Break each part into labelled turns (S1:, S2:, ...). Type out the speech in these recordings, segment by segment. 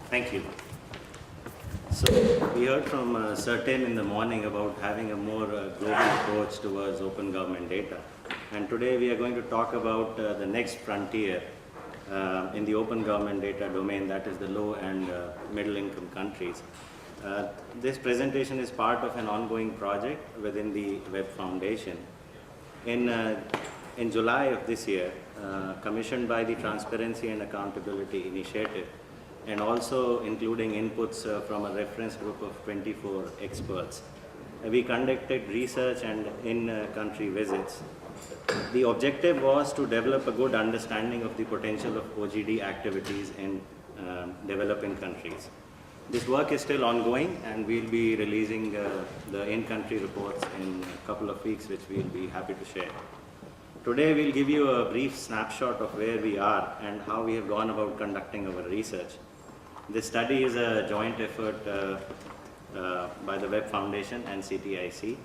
S1: Thank you. So we heard from Certain in the morning about having a more global approach towards open government data. And today we are going to talk about the next frontier in the open government data domain, that is the low and middle income countries. This presentation is part of an ongoing project within the Web Foundation. In July of this year, commissioned by the Transparency and Accountability Initiative, and also including inputs from a reference group of 24 experts, we conducted research and in-country visits. The objective was to develop a good understanding of the potential of OGD activities in developing countries. This work is still ongoing, and we'll be releasing the in-country reports in a couple of weeks, which we'll be happy to share. Today we'll give you a brief snapshot of where we are and how we have gone about conducting our research. This study is a joint effort by the Web Foundation and CTIC.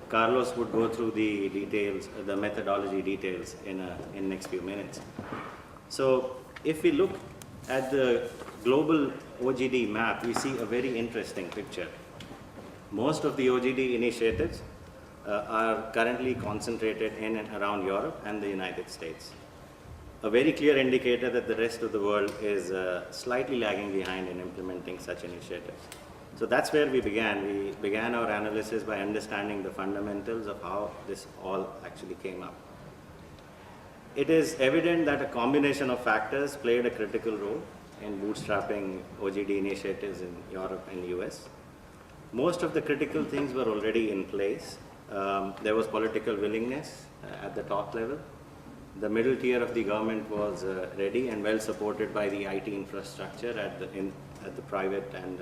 S1: Carlos would go through the details, the methodology details in next few minutes. So if we look at the global OGD map, we see a very interesting picture. Most of the OGD initiatives are currently concentrated in and around Europe and the United States. A very clear indicator that the rest of the world is slightly lagging behind in implementing such initiatives. So that's where we began. We began our analysis by understanding the fundamentals of how this all actually came up. It is evident that a combination of factors played a critical role in bootstrapping OGD initiatives in Europe and US. Most of the critical things were already in place. There was political willingness at the top level. The middle tier of the government was ready and well supported by the IT infrastructure at the private and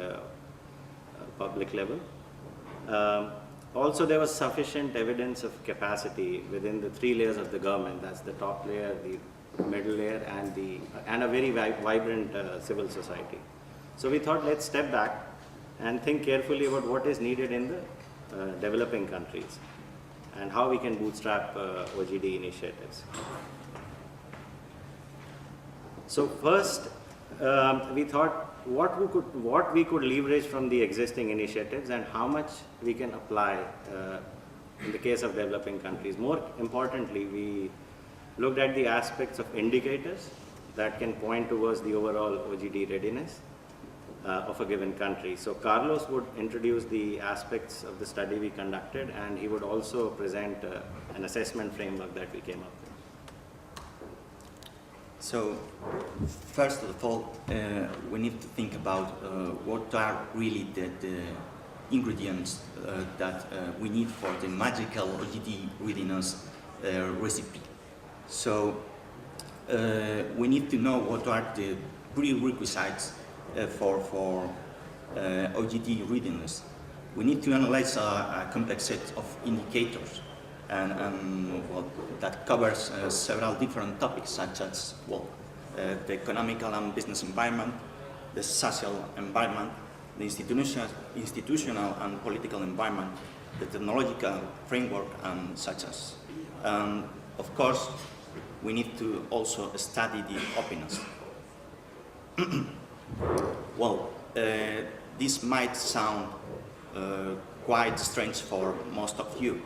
S1: public level. Also, there was sufficient evidence of capacity within the three layers of the government. That's the top layer, the middle layer, and a very vibrant civil society. So we thought, let's step back and think carefully about what is needed in the developing countries and how we can bootstrap OGD initiatives. So first, we thought what we could leverage from the existing initiatives and how much we can apply in the case of developing countries. More importantly, we looked at the aspects of indicators that can point towards the overall OGD readiness of a given country. So Carlos would introduce the aspects of the study we conducted, and he would also present an assessment framework that we came up with.
S2: So first of all, we need to think about what are really the ingredients that we need for the magical OGD readiness recipe. So we need to know what are the prerequisites for OGD readiness. We need to analyze a complex set of indicators and that covers several different topics, such as the economical and business environment, the social environment, the institutional and political environment, the technological framework, and such as. Of course, we need to also study the openness. This might sound quite strange for most of you.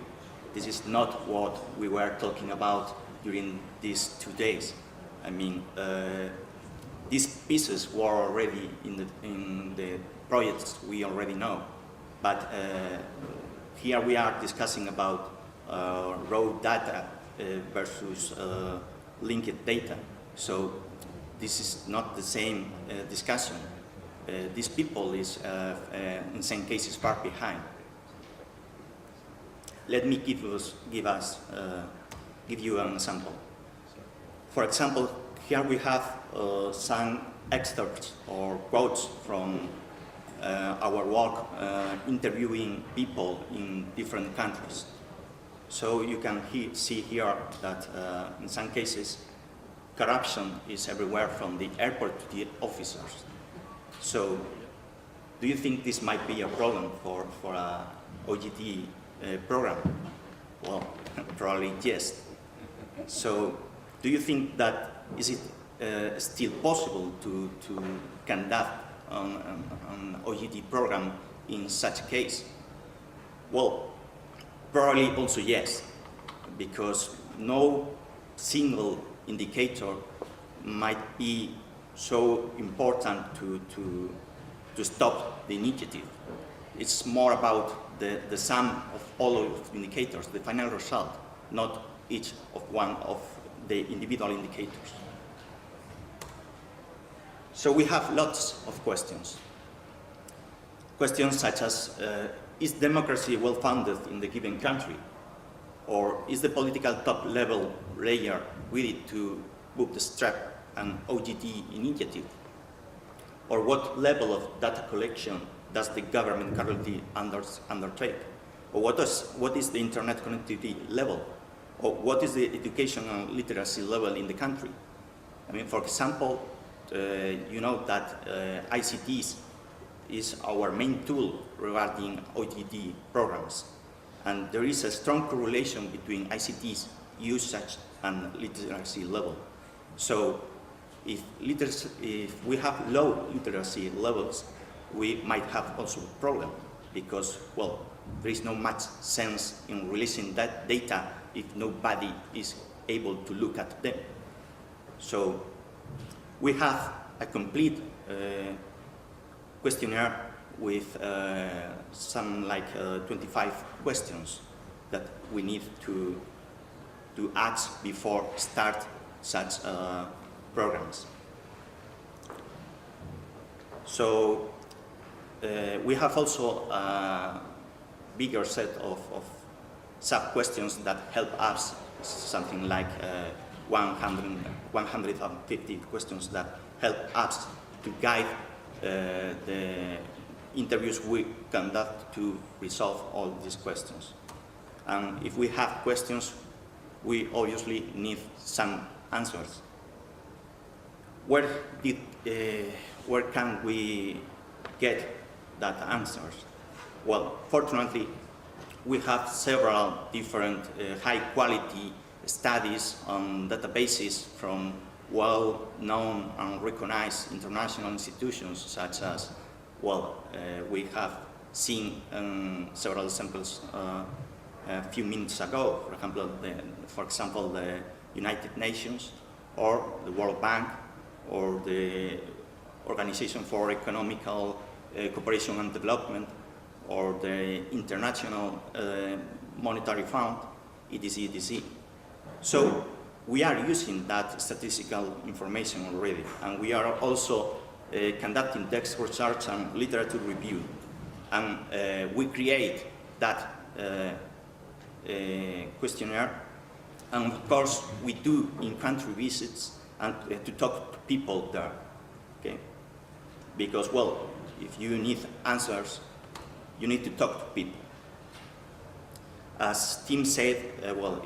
S2: This is not what we were talking about during these 2 days. I mean, these pieces were already in the projects we already know, but here we are discussing about raw data versus linked data. So this is not the same discussion. These people is, in some cases, far behind. Let me give you an example. For example, here we have some excerpts or quotes from our work interviewing people in different countries. So you can see here that in some cases, corruption is everywhere from the airport to the officers. So do you think this might be a problem for a OGD program? Well, probably yes. So do you think that is it still possible to conduct on an OGD program in such a case? Well, probably also yes, because no single indicator might be so important to stop the initiative. It's more about the sum of all of the indicators, the final result, not each of one of the individual indicators. So we have lots of questions. Questions such as, is democracy well-founded in the given country? Or is the political top-level layer ready to bootstrap an OGD initiative? Or what level of data collection does the government currently undertake? Or what is the internet connectivity level? Or what is the education and literacy level in the country? I mean, for example, you know that ICTs is our main tool regarding OGD programs. And there is a strong correlation between ICTs usage and literacy level. So if we have low literacy levels, we might have also a problem because, well, there is no much sense in releasing that data if nobody is able to look at them. So we have a complete questionnaire with some like 25 questions that we need to ask before start such programs. So we have also a bigger set of sub-questions that help us, something like 150 questions that help us to guide the interviews we conduct to resolve all these questions. And if we have questions, we obviously need some answers. Where can we get that answers? Well, fortunately, we have several different high-quality studies on databases from well-known and recognized international institutions, such as, well, we have seen several examples a few minutes ago. For example, the United Nations, or the World Bank, or the Organization for Economical Cooperation and Development, or the International Monetary Fund, etc., etc. So we are using that statistical information already, and we are also conducting text research and literature review. And we create that questionnaire, and of course we do in-country visits and to talk to people there, okay? Because, well, if you need answers, you need to talk to people. As Tim said, well,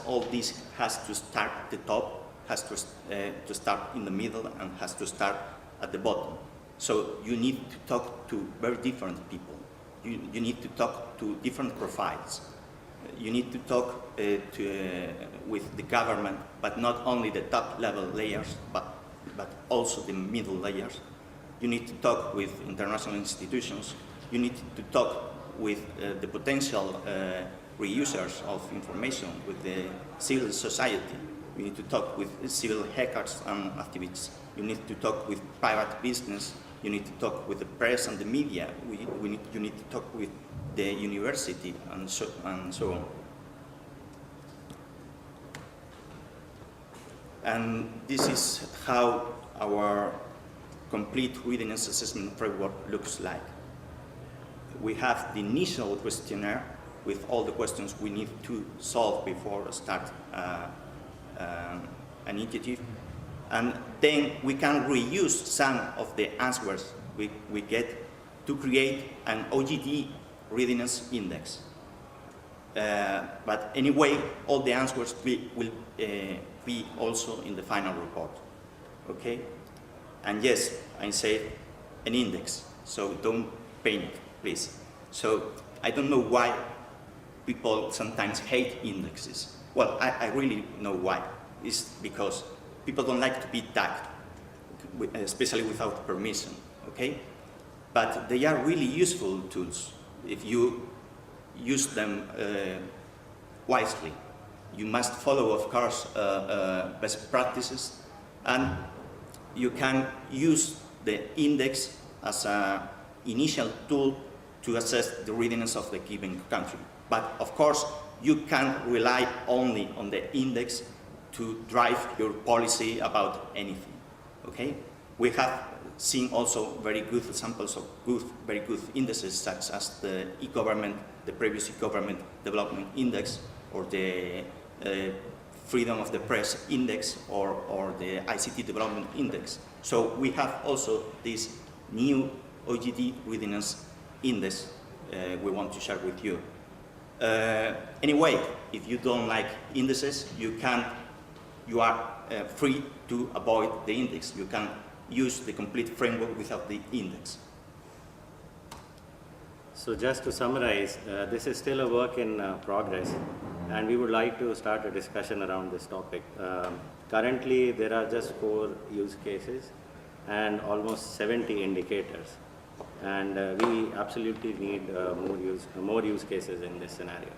S2: all this has to start at the top, has to start in the middle, and has to start at the bottom. So you need to talk to very different people. You need to talk to different profiles. You need to talk with the government, but not only the top level layers, but also the middle layers. You need to talk with international institutions. You need to talk with the potential reusers of information, with the civil society. You need to talk with civil hackers and activists. You need to talk with private business. You need to talk with the press and the media. You need to talk with the university and so on. And this is how our complete readiness assessment framework looks like. We have the initial questionnaire with all the questions we need to solve before start an initiative. And then we can reuse some of the answers we get to create an OGD readiness index. But anyway, all the answers will be also in the final report, okay? And yes, I say an index, so don't panic, please. So I don't know why people sometimes hate indexes. Well, I really know why. It's because people don't like to be tagged, especially without permission. okay? But they are really useful tools if you use them wisely. You must follow, of course, best practices, and you can use the index as an initial tool to assess the readiness of the given country. But of course, you can't rely only on the index to drive your policy about anything, okay? We have seen also very good examples of very good indices, such as the e-government, the previous e-government development index, or the freedom of the press index, or the ICT development index. So we have also this new OGD readiness index we want to share with you. Anyway, if you don't like indices, you are free to avoid the index. You can use the complete framework without the index.
S1: So just to summarize, this is still a work in progress, and we would like to start a discussion around this topic. Currently, there are just 4 use cases and almost 70 indicators, and we absolutely need more use cases in this scenario.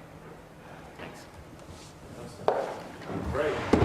S1: Thanks.
S3: Great.